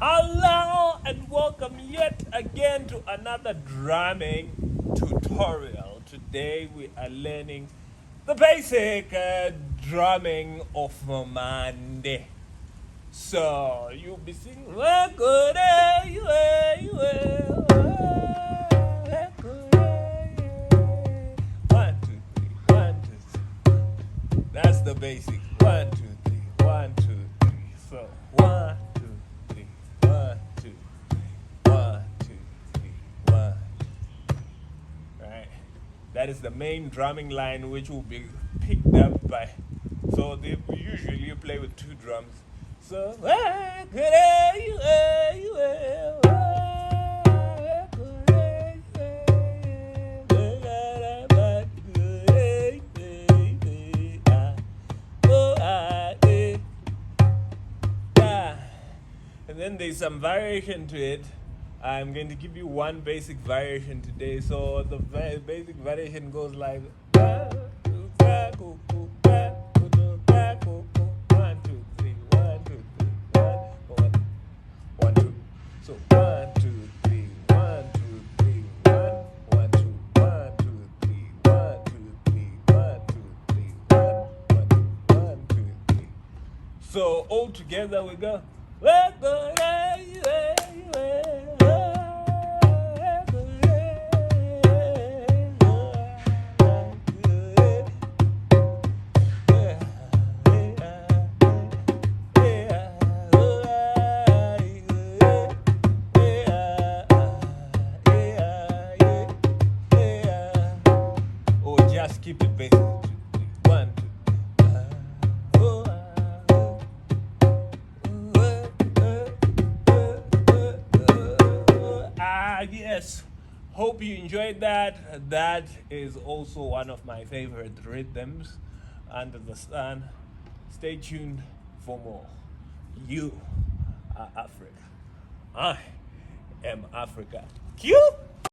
Hello and welcome yet again to another drumming tutorial. Today we are learning the basic drumming of Mhande. So you'll be singing 1, 2, 3, 1, 2, 3. That's the basic. 1, 2, 3, 1, 2, 3. So 1, 2, 3, 1, 2, 1, 2, 3, 1. Right. That is the main drumming line, which will be picked up by. So they usually play with two drums. So and then there's some variation to it. I'm going to give you one basic variation today. So the basic variation goes like 1, 2, 3, 1, 2, 3, 1, 2, 3, 1, 1, 2. So 1, 2, 3, 1, 2, 3, 1, 1, 2, 1, 2, 3, 1, 2, 3, 1, 2, 3, 1, 1, 2, 3. So all together we go. Or just keep it basic. 1, 2. Yes. Hope you enjoyed that. That is also one of my favorite rhythms under the sun. Stay tuned for more. You are Africa. I am Africa. Q.